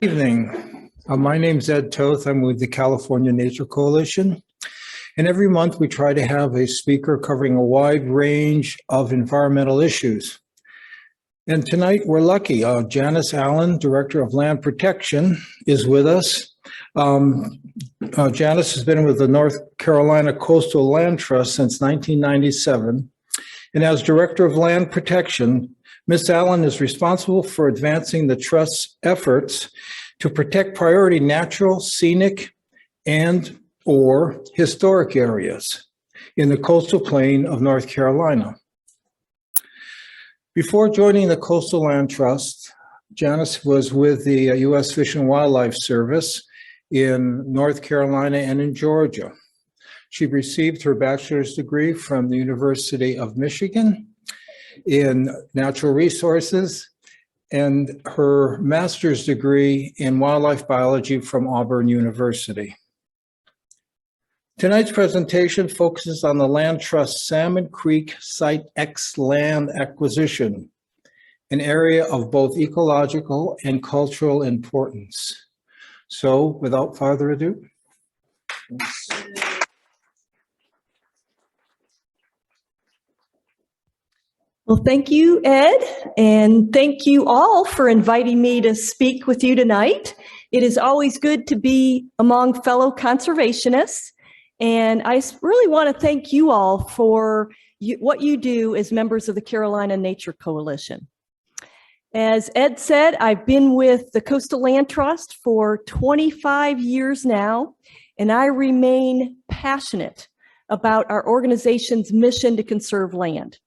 Evening. My name's Ed Toth. I'm with the California Nature Coalition. And every month we try to have a speaker covering a wide range of environmental issues. And tonight we're lucky. Janice Allen, Director of Land Protection, is with us. Janice has been with the North Carolina Coastal Land Trust since 1997. And as Director of Land Protection, Ms. Allen is responsible for advancing the Trust's efforts to protect priority natural, scenic, and/or historic areas in the coastal plain of North Carolina. Before joining the Coastal Land Trust, Janice was with the U.S. Fish and Wildlife Service in North Carolina and in Georgia. She received her bachelor's degree from the University of Michigan in natural resources and her master's degree in wildlife biology from Auburn University. Tonight's presentation focuses on the Land Trust Salmon Creek Site X land acquisition, an area of both ecological and cultural importance. So without further ado. Well, thank you, Ed, and thank you all for inviting me to speak with you tonight. It is always good to be among fellow conservationists, and I really want to thank you all for what you do as members of the Carolina Nature Coalition. As Ed said, I've been with the Coastal Land Trust for 25 years now, and I remain passionate about our organization's mission to conserve land.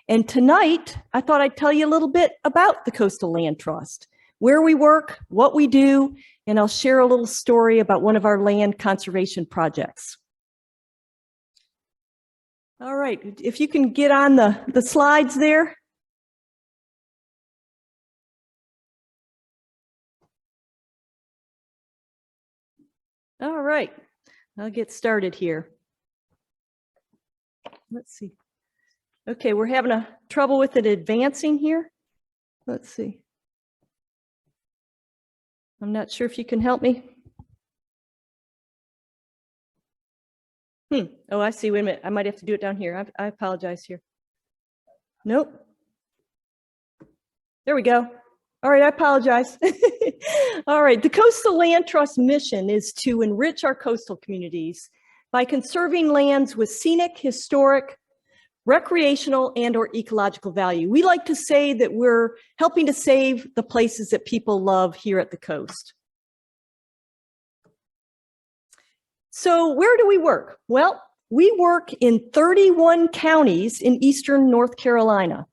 And tonight, I thought I'd tell you a little bit about the Coastal Land Trust, where we work, what we do, and I'll share a little story about one of our land conservation projects. All right, if you can get on the slides there. All right, I'll get started here. Let's see. Okay, we're having a trouble with it advancing here. Let's see. I'm not sure if you can help me. Oh, I see. Wait a minute. I might have to do it down here. I apologize here. Nope. There we go. All right, I apologize. All right, the Coastal Land Trust mission is to enrich our coastal communities by conserving lands with scenic, historic, recreational, and/or ecological value. We like to say that we're helping to save the places that people love here at the coast. So where do we work? Well, we work in 31 counties in eastern North Carolina.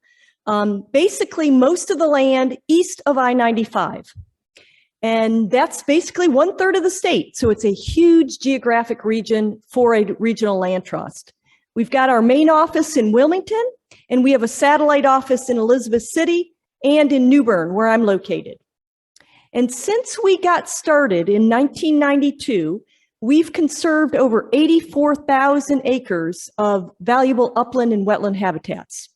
Basically, most of the land east of I-95. And that's basically 1/3 of the state. So it's a huge geographic region for a regional land trust. We've got our main office in Wilmington, and we have a satellite office in Elizabeth City and in New Bern, where I'm located. And since we got started in 1992, we've conserved over 84,000 acres of valuable upland and wetland habitats.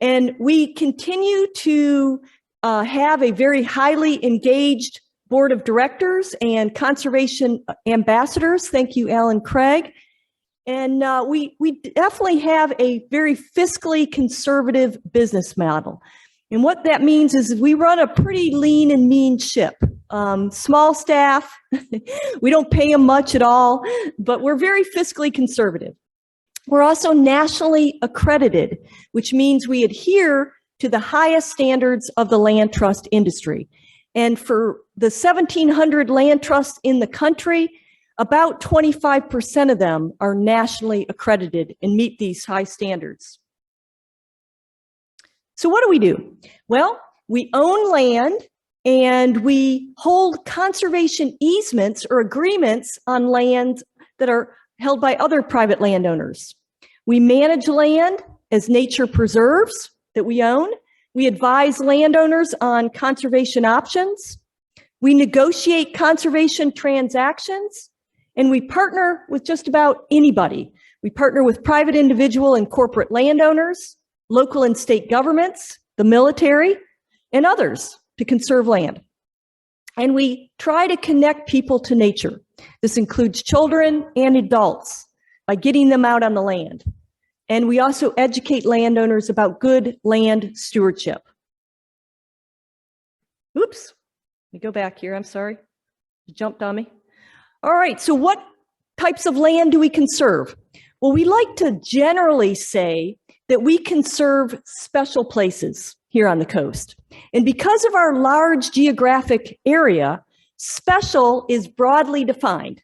And we continue to have a very highly engaged board of directors and conservation ambassadors. Thank you, Alan Craig. And we definitely have a very fiscally conservative business model. And what that means is we run a pretty lean and mean ship. Small staff, we don't pay them much at all, but we're very fiscally conservative. We're also nationally accredited, which means we adhere to the highest standards of the land trust industry. And for the 1,700 land trusts in the country, about 25% of them are nationally accredited and meet these high standards. So what do we do? Well, we own land and we hold conservation easements or agreements on lands that are held by other private landowners. We manage land as nature preserves that we own. We advise landowners on conservation options. We negotiate conservation transactions. And we partner with just about anybody. We partner with private individual and corporate landowners, local and state governments, the military, and others to conserve land. And we try to connect people to nature. This includes children and adults by getting them out on the land. And we also educate landowners about good land stewardship. Oops, let me go back here, I'm sorry. You jumped on me. All right, so what types of land do we conserve? Well, we like to generally say that we conserve special places here on the coast. And because of our large geographic area, special is broadly defined.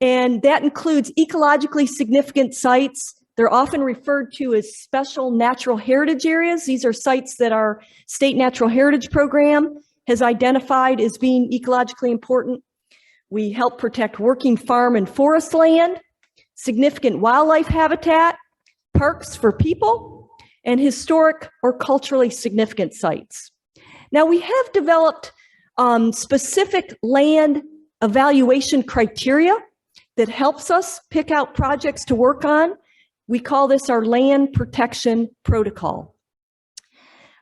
And that includes ecologically significant sites. They're often referred to as special natural heritage areas. These are sites that our state natural heritage program has identified as being ecologically important. We help protect working farm and forest land, significant wildlife habitat, parks for people, and historic or culturally significant sites. Now, we have developed specific land evaluation criteria that helps us pick out projects to work on. We call this our land protection protocol.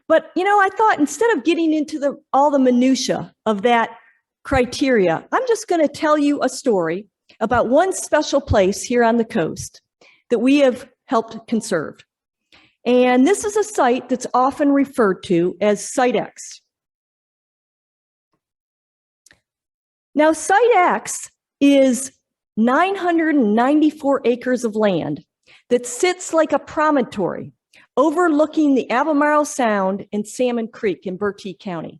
But, you know, I thought instead of getting into all the minutia of that criteria, I'm just going to tell you a story about one special place here on the coast that we have helped conserve. And this is a site that's often referred to as Site X. Now, Site X is 994 acres of land that sits like a promontory overlooking the Albemarle Sound and Salmon Creek in Bertie County.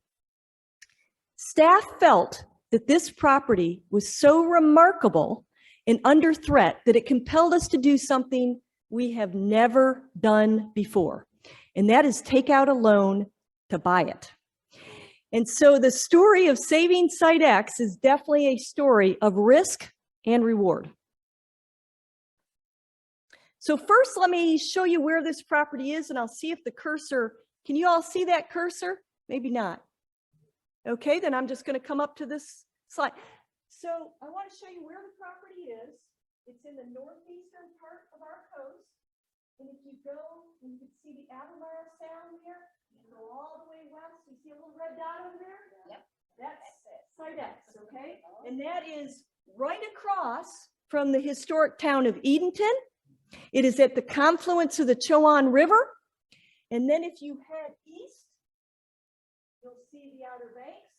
Staff felt that this property was so remarkable and under threat that it compelled us to do something we have never done before, and that is take out a loan to buy it. And so the story of saving Site X is definitely a story of risk and reward. So first, let me show you where this property is, and I'll see if the cursor, can you all see that cursor? Maybe not. Okay, then I'm just going to come up to this slide. So I want to show you where the property is. It's in the northeastern part of our coast. And if you go, you can see the Albemarle Sound there. You go all the way west. You see a little red dot over there? Yep. That's Site X, okay? And that is right across from the historic town of Edenton. It is at the confluence of the Chowan River. And then if you head east, you'll see the Outer Banks.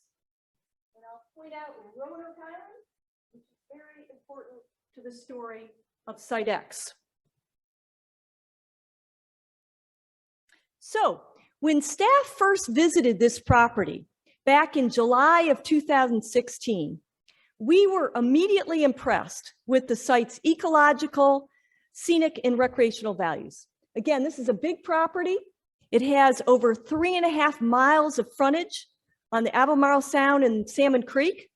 And I'll point out Roanoke Island, which is very important to the story of Site X. So when staff first visited this property back in July of 2016, we were immediately impressed with the site's ecological, scenic, and recreational values. Again, this is a big property. It has over 3.5 miles of frontage on the Albemarle Sound and Salmon Creek.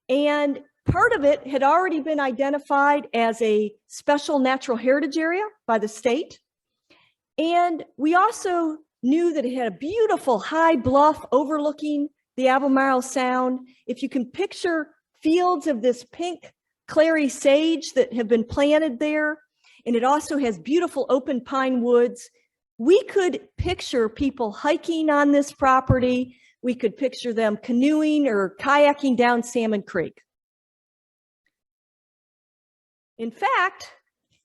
And part of it had already been identified as a special natural heritage area by the state. And we also knew that it had a beautiful high bluff overlooking the Albemarle Sound. If you can picture fields of this pink clary sage that have been planted there, and it also has beautiful open pine woods, we could picture people hiking on this property. We could picture them canoeing or kayaking down Salmon Creek. In fact,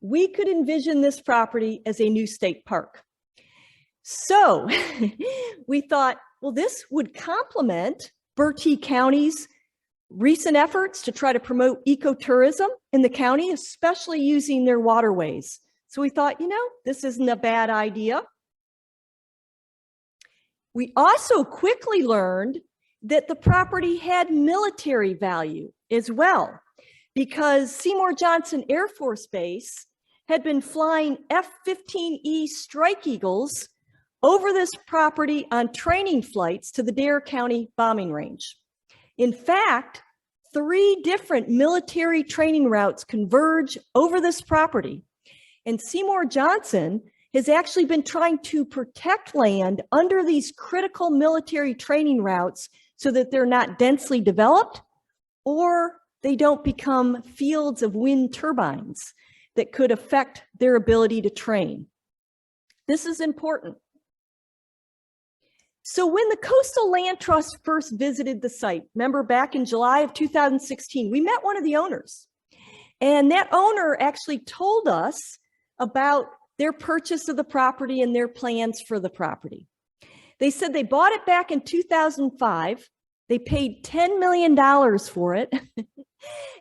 we could envision this property as a new state park. So we thought, well, this would complement Bertie County's recent efforts to try to promote ecotourism in the county, especially using their waterways. So we thought, you know, this isn't a bad idea. We also quickly learned that the property had military value as well, because Seymour Johnson Air Force Base had been flying F-15E Strike Eagles over this property on training flights to the Dare County bombing range. In fact, 3 different military training routes converge over this property, and Seymour Johnson has actually been trying to protect land under these critical military training routes so that they're not densely developed or they don't become fields of wind turbines that could affect their ability to train. This is important. So when the Coastal Land Trust first visited the site, remember back in July of 2016, we met one of the owners. And that owner actually told us about their purchase of the property and their plans for the property. They said they bought it back in 2005. They paid $10 million for it.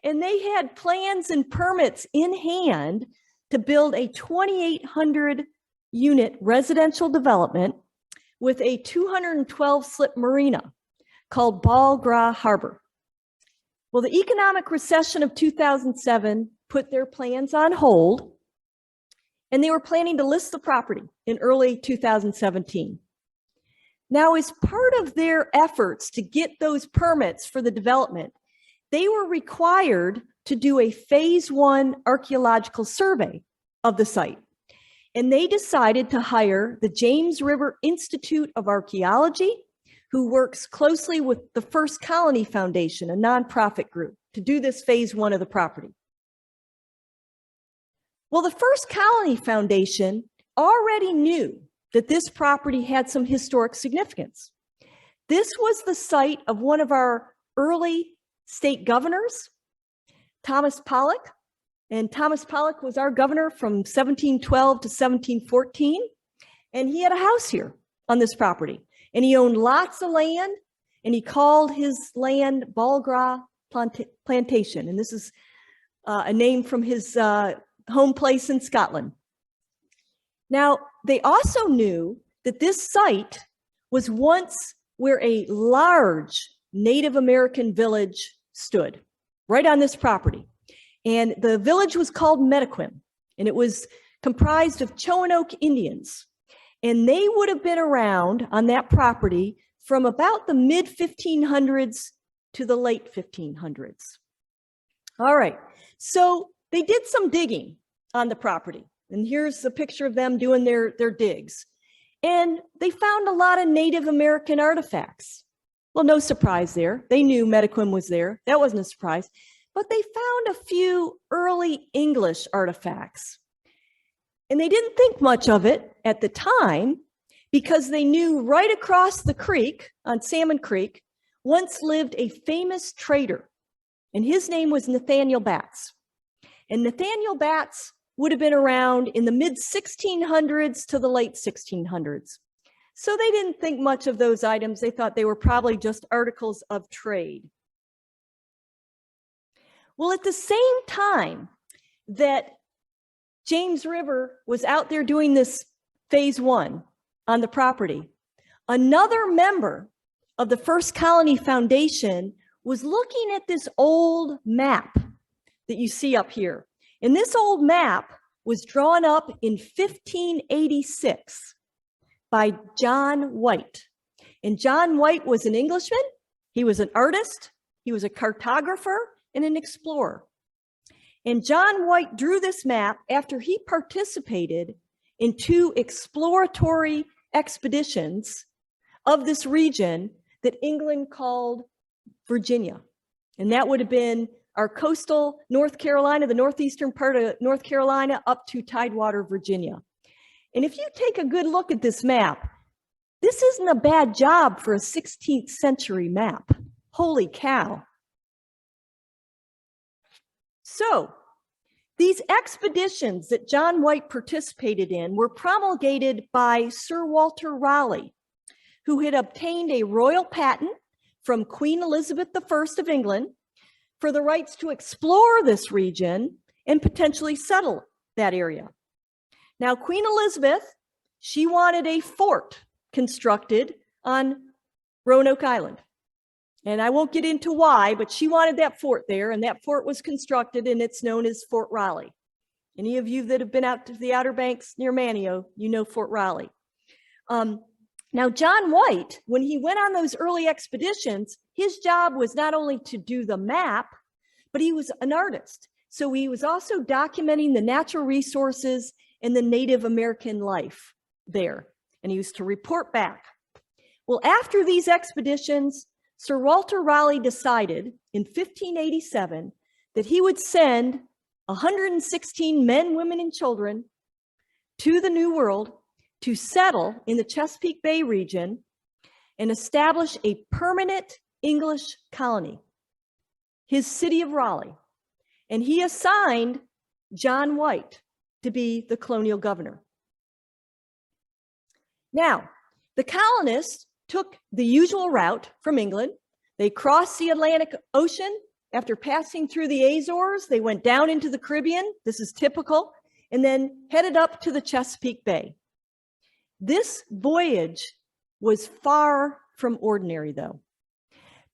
And they had plans and permits in hand to build a 2,800 unit residential development with a 212 slip marina called Ball Gras Harbor. Well, the economic recession of 2007 put their plans on hold, and they were planning to list the property in early 2017. Now, as part of their efforts to get those permits for the development, they were required to do a phase 1 archaeological survey of the site. And they decided to hire the James River Institute of Archaeology, who works closely with the First Colony Foundation, a nonprofit group, to do this phase 1 of the property. Well, the First Colony Foundation already knew that this property had some historic significance. This was the site of one of our early state governors, Thomas Pollock. And Thomas Pollock was our governor from 1712 to 1714. And he had a house here on this property. And he owned lots of land, and he called his land Ball Gras Plantation. And this is a name from his home place in Scotland. Now, they also knew that this site was once where a large Native American village stood, right on this property. And the village was called Metaquim, and it was comprised of Choanoke Indians. And they would have been around on that property from about the mid-1500s to the late 1500s. All right, so they did some digging on the property. And here's a picture of them doing their digs. And they found a lot of Native American artifacts. Well, no surprise there. They knew Metaquim was there. That wasn't a surprise. But they found a few early English artifacts. And they didn't think much of it at the time because they knew right across the creek on Salmon Creek once lived a famous trader. And his name was Nathaniel Batts. And Nathaniel Batts would have been around in the mid-1600s to the late 1600s. So they didn't think much of those items. They thought they were probably just articles of trade. Well, at the same time that James River was out there doing this phase 1 on the property, another member of the First Colony Foundation was looking at this old map that you see up here. And this old map was drawn up in 1586 by John White. And John White was an Englishman. He was an artist. He was a cartographer and an explorer. And John White drew this map after he participated in 2 exploratory expeditions of this region that England called Virginia. And that would have been our coastal North Carolina, the northeastern part of North Carolina, up to Tidewater, Virginia. And if you take a good look at this map, this isn't a bad job for a 16th century map. Holy cow. So these expeditions that John White participated in were promulgated by Sir Walter Raleigh, who had obtained a royal patent from Queen Elizabeth I of England for the rights to explore this region and potentially settle that area. Now, Queen Elizabeth, she wanted a fort constructed on Roanoke Island. And I won't get into why, but she wanted that fort there, and that fort was constructed, and it's known as Fort Raleigh. Any of you that have been out to the Outer Banks near Manteo, you know Fort Raleigh. Now, John White, when he went on those early expeditions, his job was not only to do the map, but he was an artist. So he was also documenting the natural resources and the Native American life there. And he used to report back. Well, after these expeditions, Sir Walter Raleigh decided in 1587 that he would send 116 men, women, and children to the New World to settle in the Chesapeake Bay region and establish a permanent English colony, his city of Raleigh. And he assigned John White to be the colonial governor. Now, the colonists took the usual route from England. They crossed the Atlantic Ocean. After passing through the Azores, they went down into the Caribbean. This is typical. And then headed up to the Chesapeake Bay. This voyage was far from ordinary, though,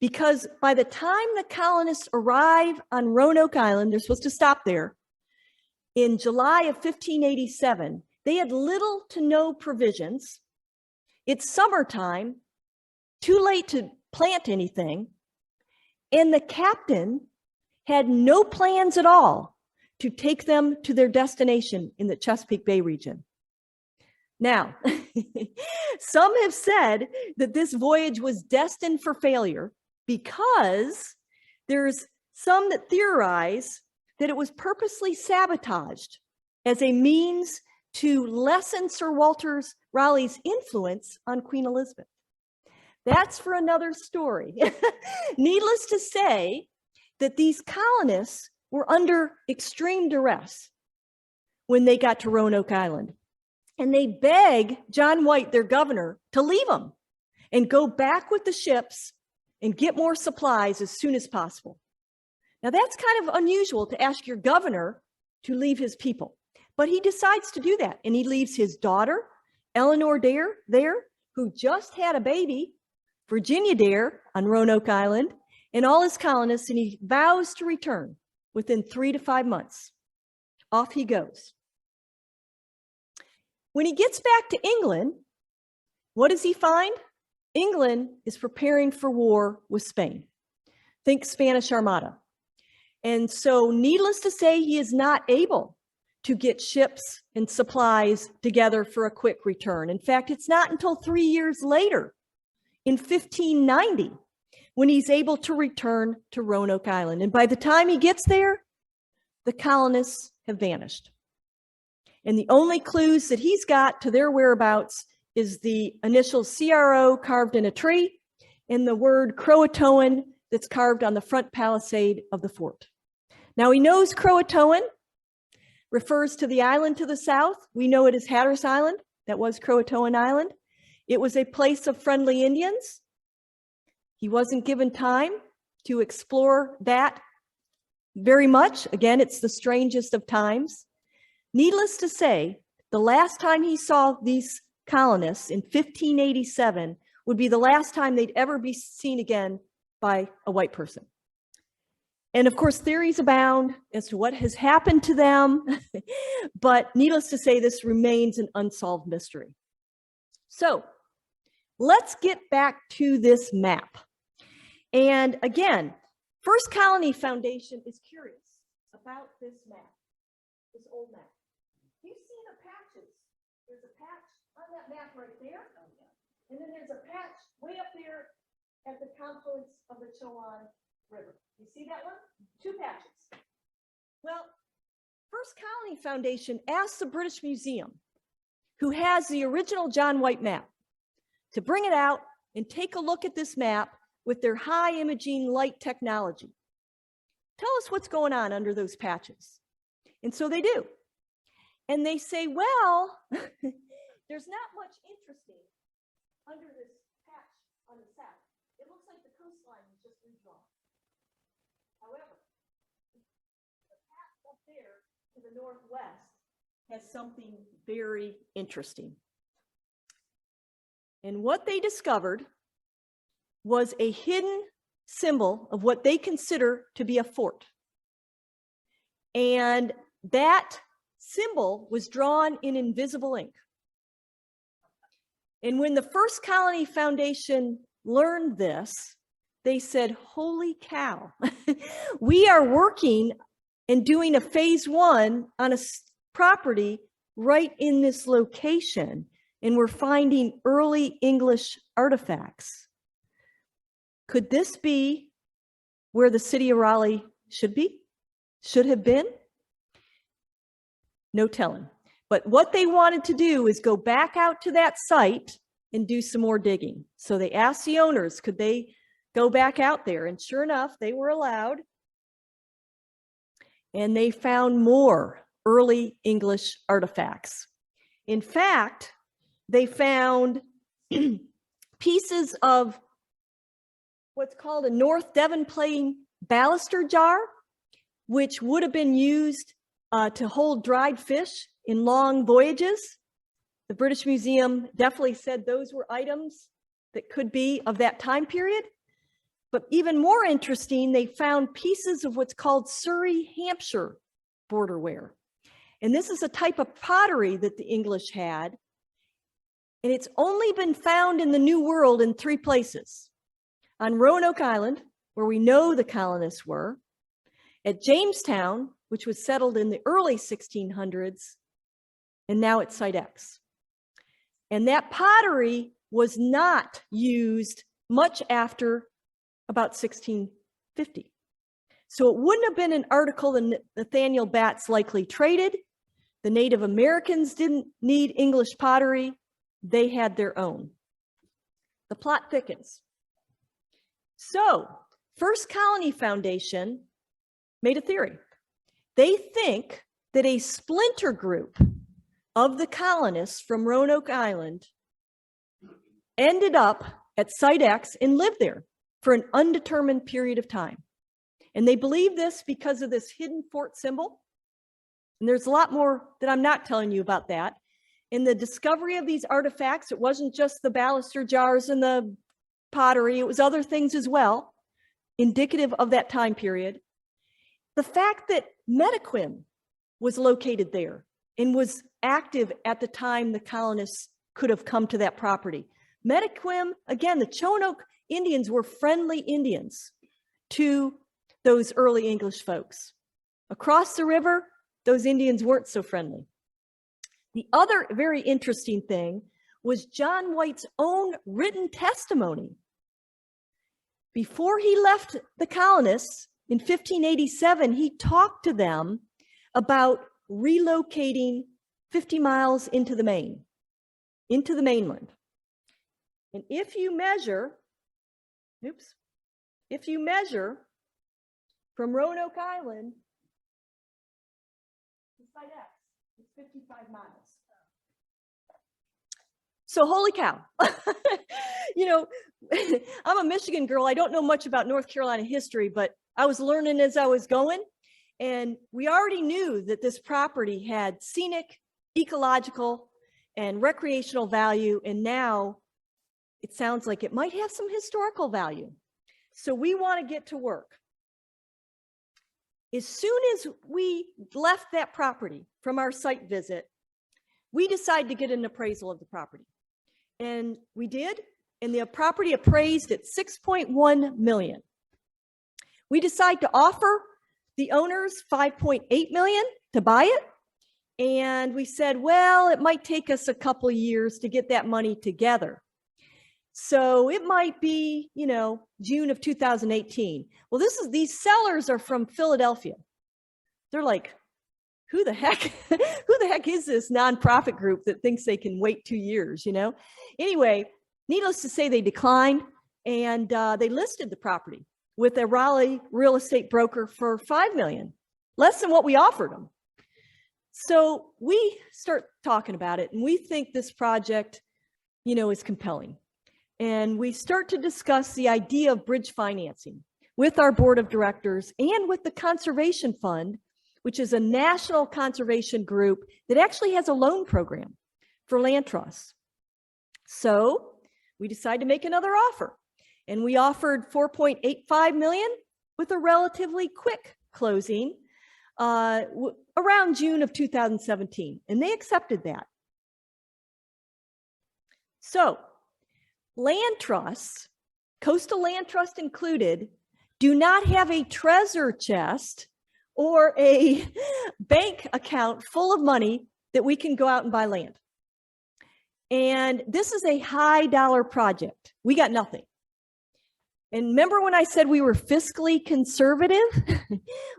because by the time the colonists arrive on Roanoke Island, they're supposed to stop there, in July of 1587, they had little to no provisions. It's summertime, too late to plant anything, and the captain had no plans at all to take them to their destination in the Chesapeake Bay region. Now, some have said that this voyage was destined for failure because there's some that theorize that it was purposely sabotaged as a means to lessen Sir Walter Raleigh's influence on Queen Elizabeth. That's for another story. Needless to say that these colonists were under extreme duress when they got to Roanoke Island. And they beg John White, their governor, to leave them and go back with the ships and get more supplies as soon as possible. Now, that's kind of unusual to ask your governor to leave his people, but he decides to do that. And he leaves his daughter, Eleanor Dare, there, who just had a baby, Virginia Dare, on Roanoke Island, and all his colonists, and he vows to return within 3 to 5 months. Off he goes. When he gets back to England, what does he find? England is preparing for war with Spain. Think Spanish Armada. And so, needless to say, he is not able to get ships and supplies together for a quick return. In fact, it's not until 3 years later, in 1590, when he's able to return to Roanoke Island. And by the time he gets there, the colonists have vanished. And the only clues that he's got to their whereabouts is the initial CRO carved in a tree and the word Croatoan that's carved on the front palisade of the fort. Now, he knows Croatoan refers to the island to the south. We know it as Hatteras Island. That was Croatoan Island. It was a place of friendly Indians. He wasn't given time to explore that very much. Again, it's the strangest of times. Needless to say, the last time he saw these colonists in 1587 would be the last time they'd ever be seen again by a white person. And of course, theories abound as to what has happened to them, but needless to say, this remains an unsolved mystery. So let's get back to this map. And again, First Colony Foundation is curious about this map, this old map. You see the patches. There's a patch on that map right there. And then there's a patch way up there at the confluence of the Chowan River. You see that one? 2 patches. Well, First Colony Foundation asked the British Museum, who has the original John White map, to bring it out and take a look at this map with their high imaging light technology. Tell us what's going on under those patches. And so they do. And they say, well, there's not much interesting under this patch on the south. It looks like the coastline is just redrawn. However, the patch up there to the northwest has something very interesting. And what they discovered was a hidden symbol of what they consider to be a fort. And that symbol was drawn in invisible ink. And when the First Colony Foundation learned this, they said, holy cow, we are working and doing a phase 1 on a property right in this location, and we're finding early English artifacts. Could this be where the city of Raleigh should have been? No telling. But what they wanted to do is go back out to that site and do some more digging. So they asked the owners, could they go back out there? And sure enough, they were allowed. And they found more early English artifacts. In fact, they found pieces of what's called a North Devon plain baluster jar, which would have been used to hold dried fish in long voyages. The British Museum definitely said those were items that could be of that time period. But even more interesting, they found pieces of what's called Surrey, Hampshire borderware. And this is a type of pottery that the English had. And it's only been found in the New World in 3 places. On Roanoke Island, where we know the colonists were, at Jamestown, which was settled in the early 1600s, and now at Site X. And that pottery was not used much after about 1650. So it wouldn't have been an article that Nathaniel Batts likely traded. The Native Americans didn't need English pottery. They had their own. The plot thickens. So First Colony Foundation made a theory. They think that a splinter group of the colonists from Roanoke Island ended up at Site X and lived there for an undetermined period of time. And they believe this because of this hidden fort symbol. And there's a lot more that I'm not telling you about that. In the discovery of these artifacts, it wasn't just the baluster jars and the pottery, it was other things as well, indicative of that time period. The fact that Metaquim was located there and was active at the time the colonists could have come to that property. Metaquim, again, the Chonoke Indians were friendly Indians to those early English folks. Across the river, those Indians weren't so friendly. The other very interesting thing was John White's own written testimony. Before he left the colonists in 1587, he talked to them about relocating 50 miles into the mainland. And if you measure from Roanoke Island to Site X, it's 55 miles. So holy cow. You know, I'm a Michigan girl. I don't know much about North Carolina history, but I was learning as I was going. And we already knew that this property had scenic, ecological, and recreational value. And now it sounds like it might have some historical value. So we want to get to work. As soon as we left that property from our site visit, we decided to get an appraisal of the property. And we did, and the property appraised at $6.1 million. We decided to offer the owners $5.8 million to buy it. And we said, well, it might take us a couple of years to get that money together. So it might be, you know, June of 2018. Well, these sellers are from Philadelphia. They're like, who the heck is this nonprofit group that thinks they can wait 2 years, you know? Anyway, needless to say, they declined, and they listed the property with a Raleigh real estate broker for $5 million, less than what we offered them. So we start talking about it, and we think this project, you know, is compelling. And we start to discuss the idea of bridge financing with our board of directors and with the Conservation Fund, which is a national conservation group that actually has a loan program for land trusts. So we decided to make another offer, and we offered $4.85 million with a relatively quick closing around June of 2017, and they accepted that. So land trusts, coastal land trust included, do not have a treasure chest or a bank account full of money that we can go out and buy land. And this is a high dollar project. We got nothing. And remember when I said we were fiscally conservative?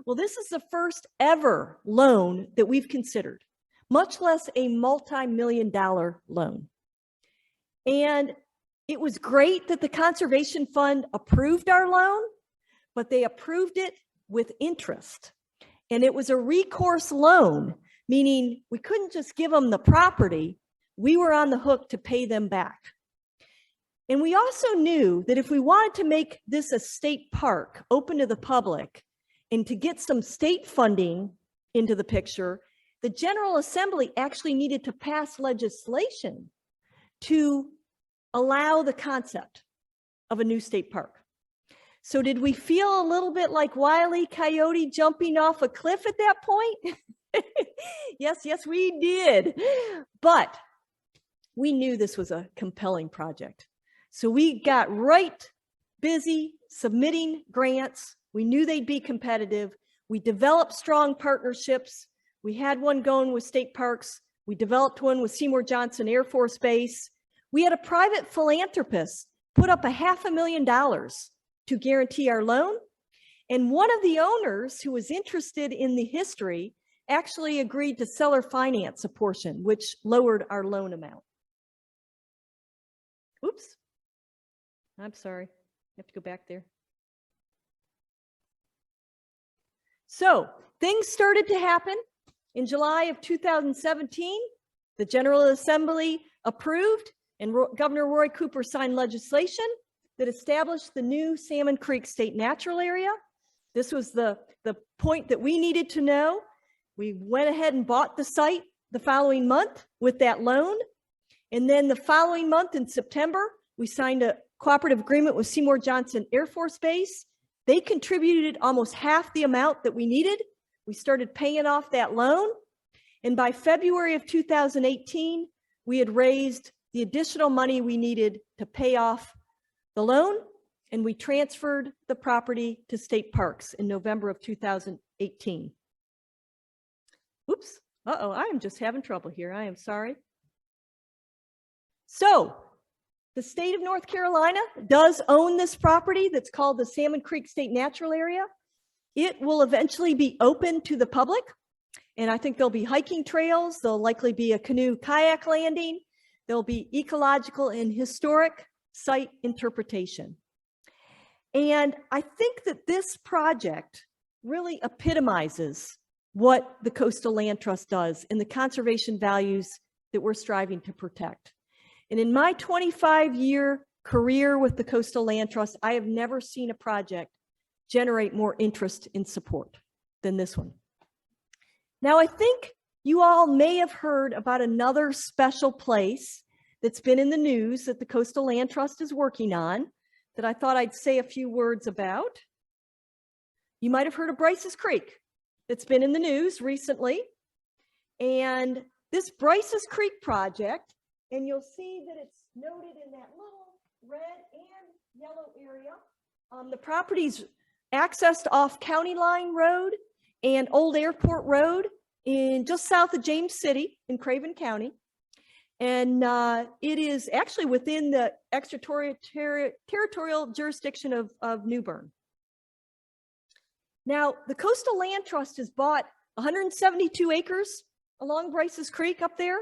Well, this is the first ever loan that we've considered, much less a multi-million-dollar loan. And it was great that the Conservation Fund approved our loan, but they approved it with interest. And it was a recourse loan, meaning we couldn't just give them the property. We were on the hook to pay them back. And we also knew that if we wanted to make this a state park open to the public and to get some state funding into the picture, the General Assembly actually needed to pass legislation to allow the concept of a new state park. So did we feel a little bit like Wile E. Coyote jumping off a cliff at that point? Yes, we did. But we knew this was a compelling project. So we got right busy submitting grants. We knew they'd be competitive. We developed strong partnerships. We had one going with state parks. We developed one with Seymour Johnson Air Force Base. We had a private philanthropist put up $500,000 to guarantee our loan. And one of the owners who was interested in the history actually agreed to seller finance a portion, which lowered our loan amount. Oops. I'm sorry. I have to go back there. So things started to happen. In July of 2017, the General Assembly approved and Governor Roy Cooper signed legislation that established the new Salmon Creek State Natural Area. This was the point that we needed to know. We went ahead and bought the site the following month with that loan. And then the following month in September, we signed a cooperative agreement with Seymour Johnson Air Force Base. They contributed almost half the amount that we needed. We started paying off that loan. And by February of 2018, we had raised the additional money we needed to pay off the loan, and we transferred the property to state parks in November of 2018. Oops. I am just having trouble here. I am sorry. So the state of North Carolina does own this property that's called the Salmon Creek State Natural Area. It will eventually be open to the public, and I think there'll be hiking trails. There'll likely be a canoe kayak landing. There'll be ecological and historic site interpretation. And I think that this project really epitomizes what the Coastal Land Trust does and the conservation values that we're striving to protect. And in my 25-year career with the Coastal Land Trust, I have never seen a project generate more interest and support than this one. Now, I think you all may have heard about another special place that's been in the news that the Coastal Land Trust is working on that I thought I'd say a few words about. You might have heard of Bryce's Creek that's been in the news recently. And this Bryce's Creek project, and you'll see that it's noted in that little red and yellow area. The property's accessed off County Line Road and Old Airport Road in just south of James City in Craven County. And it is actually within the extraterritorial jurisdiction of New Bern. Now, the Coastal Land Trust has bought 172 acres along Bryce's Creek up there.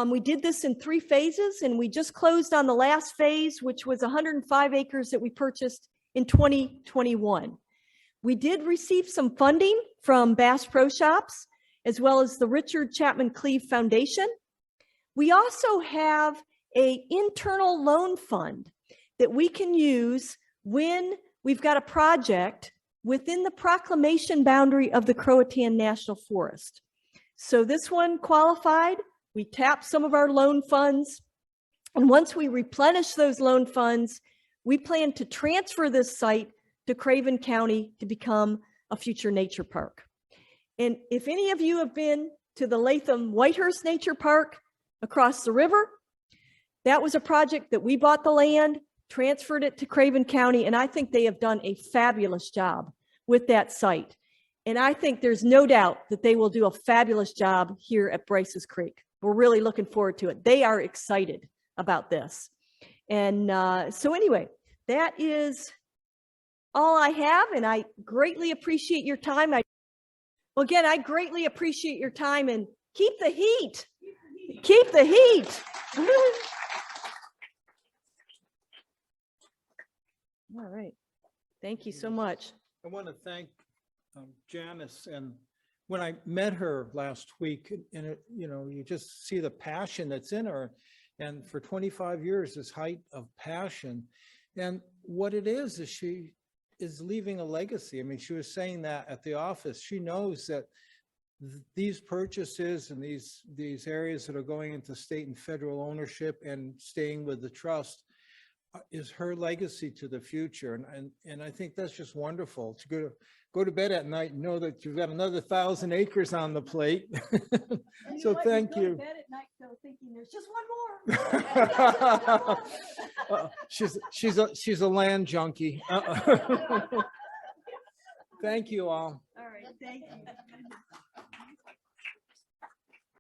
We did this in 3 phases, and we just closed on the last phase, which was 105 acres that we purchased in 2021. We did receive some funding from Bass Pro Shops, as well as the Richard Chapman Cleave Foundation. We also have an internal loan fund that we can use when we've got a project within the proclamation boundary of the Croatan National Forest. So this one qualified. We tapped some of our loan funds, and once we replenish those loan funds, we plan to transfer this site to Craven County to become a future nature park. And if any of you have been to the Latham Whitehurst Nature Park across the river, that was a project that we bought the land, transferred it to Craven County, and I think they have done a fabulous job with that site. And I think there's no doubt that they will do a fabulous job here at Bryce's Creek. We're really looking forward to it. They are excited about this. And so anyway, that is all I have, and I greatly appreciate your time. Well, again, I greatly appreciate your time, and keep the heat. Keep the heat. All right. Thank you so much. I want to thank Janice, and when I met her last week, and it, you just see the passion that's in her, and for 25 years, this height of passion, and what it is she is leaving a legacy. I mean, she was saying that at the office. She knows that these purchases and these areas that are going into state and federal ownership and staying with the trust is her legacy to the future. And I think that's just wonderful to go to bed at night and know that you've got another 1,000 acres on the plate. So thank you. Go to bed at night though, thinking there's just one more. She's a land junkie. Thank you all. All right, thank you.